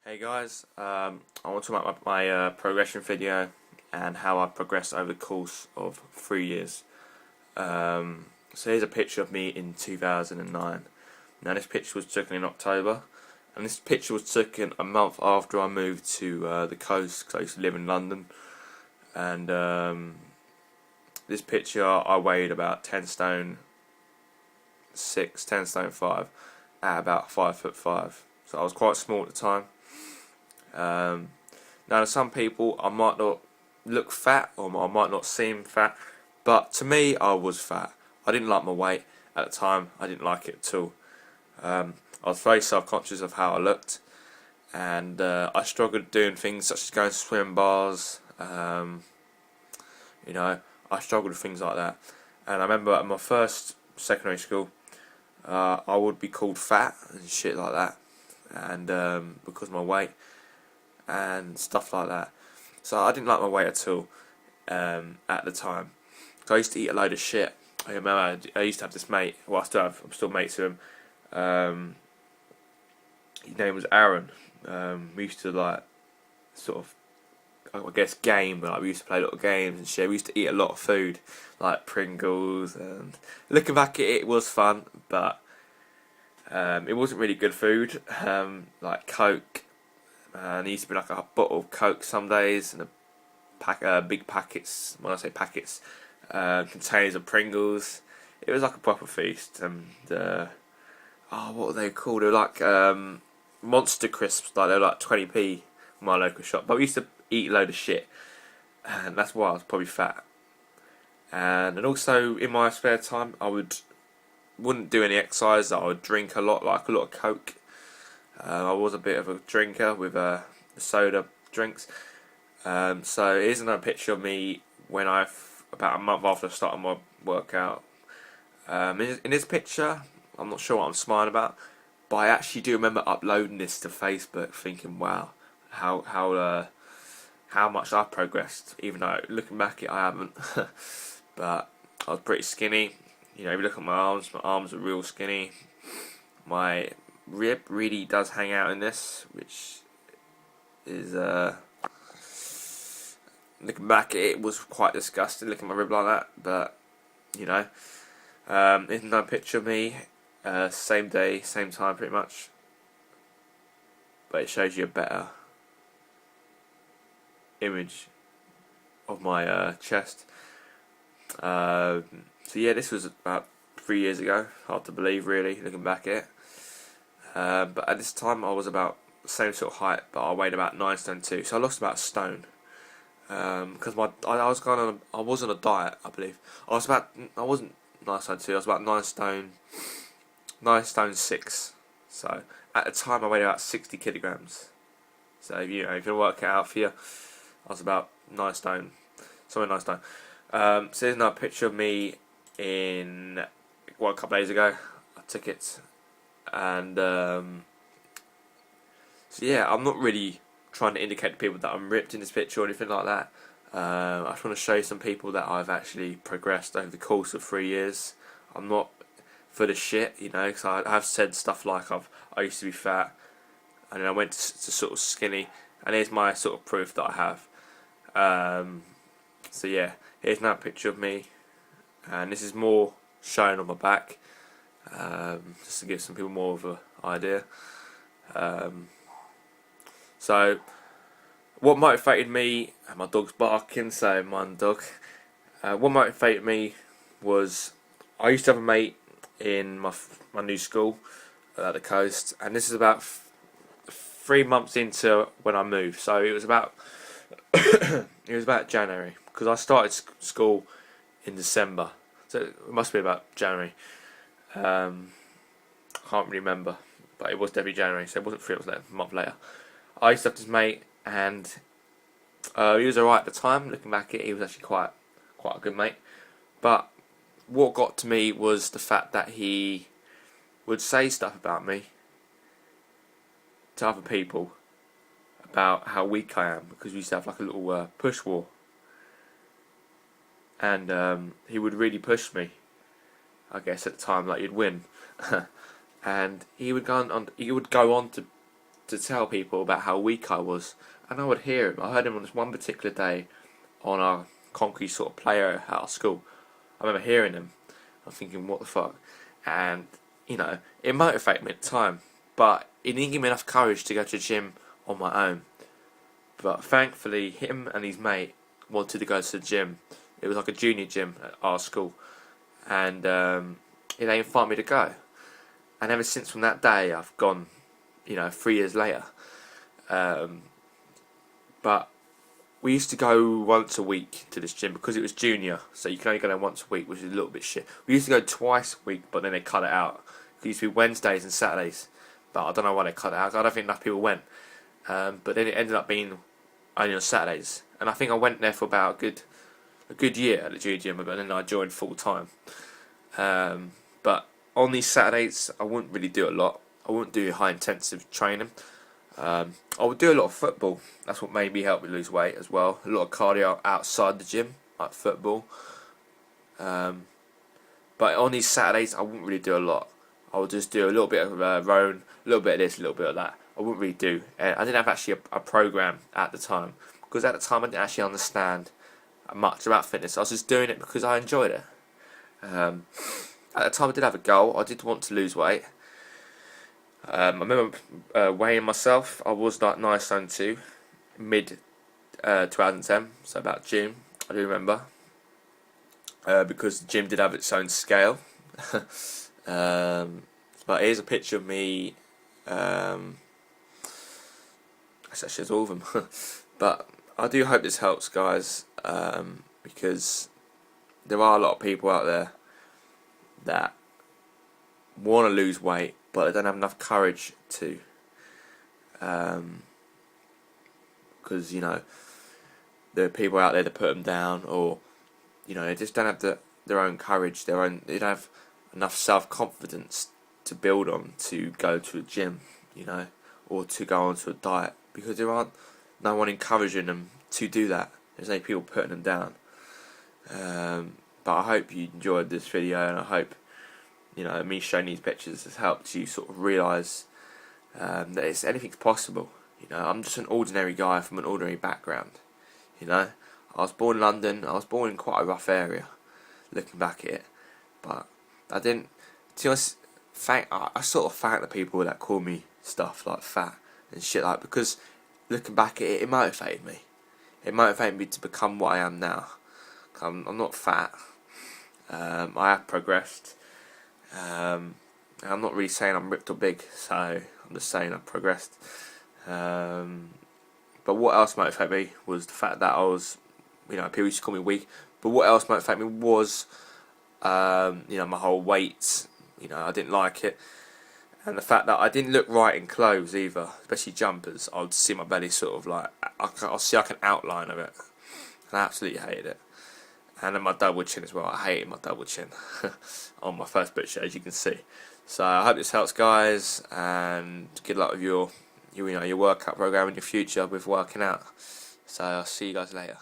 Hey guys, I want to talk about my progression video and how I progressed over the course of 3 years. So here's a picture of me in 2009. Now this picture was taken in October, and this picture was taken a month after I moved to the coast because I used to live in London. And this picture I weighed about 10 stone 6, 10 stone 5 at about 5'5". So I was quite small at the time. Now to some people I might not look fat or I might not seem fat, but to me I was fat. I didn't like my weight at the time. I didn't like it at all. I was very self-conscious of how I looked, and I struggled doing things such as going to swim bars. I struggled with things like that. And I remember at my first secondary school, I would be called fat and shit like that, and because of my weight and stuff like that. So I didn't like my weight at all at the time. So I used to eat a load of shit. I remember I used to have this mate. Well, I'm still mates with him. His name was Aaron. We used to sort of, I guess, game, but we used to play little games and shit. We used to eat a lot of food, like Pringles, and looking back at it, it was fun, but it wasn't really good food. Like Coke. And it used to be like a bottle of Coke some days, and big packets. When I say packets, containers of Pringles. It was like a proper feast. And what were they called? They were like Monster Crisps. Like they were like 20p in my local shop. But we used to eat a load of shit, and that's why I was probably fat. And also in my spare time, I wouldn't do any exercise. I would drink a lot, like a lot of Coke. I was a bit of a drinker with soda drinks. So here's another picture of me when about a month after starting my workout. In this picture, I'm not sure what I'm smiling about, but I actually do remember uploading this to Facebook, thinking, "Wow, how much I've progressed." Even though looking back, I haven't. But I was pretty skinny. You know, if you look at my arms are real skinny. My rib really does hang out in this, which is looking back at it was quite disgusting, looking at my rib like that. But you know, here's another picture of me, same day, same time, pretty much. But it shows you a better image of my chest. So yeah, this was about 3 years ago. Hard to believe, really, looking back at it. But at this time I was about the same sort of height, but I weighed about 9 stone 2, so I lost about a stone. Because I was on a diet, I believe. I wasn't 9 stone 2, I was about 9 stone 6. So at the time I weighed about 60 kilograms. So if you work it out for you, I was about 9 stone, somewhere 9 stone. So here's another picture of me a couple of days ago. I took it. And so yeah, I'm not really trying to indicate to people that I'm ripped in this picture or anything like that. I just want to show you some people that I've actually progressed over the course of 3 years. I'm not for the shit, because I have said stuff like I used to be fat, and then I went to sort of skinny, and here's my sort of proof that I have. So yeah, here's another picture of me, and this is more showing on my back. Just to give some people more of an idea. So what motivated me, and my dog's barking, so mind dog. What motivated me was I used to have a mate in my new school at the coast, and this is about 3 months into when I moved. So it was about January, because I started school in December, so it must be about January. I can't really remember, but it was definitely January, so it wasn't 3 months later, a month later. I used to have this mate, and he was alright at the time. Looking back at it, he was actually quite a good mate. But what got to me was the fact that he would say stuff about me to other people about how weak I am, because we used to have like a little push war, and he would really push me. I guess at the time, like, you'd win, and he would go on to to tell people about how weak I was, and I would hear him. I heard him on this one particular day on our concrete sort of play area at our school. I remember hearing him. I'm thinking, what the fuck? And you know, it motivated me at the time, but it didn't give me enough courage to go to the gym on my own. But thankfully, him and his mate wanted to go to the gym. It was like a junior gym at our school, and they invited me to go. And ever since from that day, I've gone, you know, 3 years later. But we used to go once a week to this gym because it was junior, so you can only go there once a week, which is a little bit shit. We used to go twice a week, but then they cut it out. It used to be Wednesdays and Saturdays, but I don't know why they cut it out. I don't think enough people went. But then it ended up being only on Saturdays, and I think I went there for about a good year at the junior gym, but then I joined full time. But on these Saturdays, I wouldn't really do a lot. I wouldn't do high intensive training. I would do a lot of football. That's what made me help me lose weight as well. A lot of cardio outside the gym, like football. But on these Saturdays, I wouldn't really do a lot. I would just do a little bit of rowing, a little bit of this, a little bit of that. I wouldn't really do. I didn't have actually a program at the time, because at the time I didn't actually understand much about fitness. I was just doing it because I enjoyed it. At the time I did have a goal. I did want to lose weight. I remember weighing myself. I was like 9 stone 2, mid 2010, so about June. I do remember, because the gym did have its own scale. But here's a picture of me. Actually, all of them. But I do hope this helps, guys, because there are a lot of people out there that want to lose weight, but they don't have enough courage to, because you know, there are people out there that put them down, or you know, they just don't have their own courage, they don't have enough self-confidence to build on to go to a gym, you know, or to go onto a diet, because there aren't no one encouraging them to do that. There's no people putting them down. But I hope you enjoyed this video, and I hope, you know, me showing these pictures has helped you sort of realise that anything's possible. You know, I'm just an ordinary guy from an ordinary background. You know, I was born in London. I was born in quite a rough area, looking back at it. But I didn't. To be honest, I sort of thank the people that call me stuff like fat and shit like, because looking back at it, it motivated me. It motivated me to become what I am now. I'm not fat. I have progressed. I'm not really saying I'm ripped or big, so I'm just saying I've progressed. But what else motivated me was the fact that I was, you know, people used to call me weak. But what else motivated me was, you know, my whole weight. You know, I didn't like it, and the fact that I didn't look right in clothes either, especially jumpers. I would see my belly sort of like, I'll see like an outline of it, and I absolutely hated it. And then my double chin as well. I hated my double chin on my first picture, as you can see. So I hope this helps, guys, and good luck with your workout program in your future with working out. So I'll see you guys later.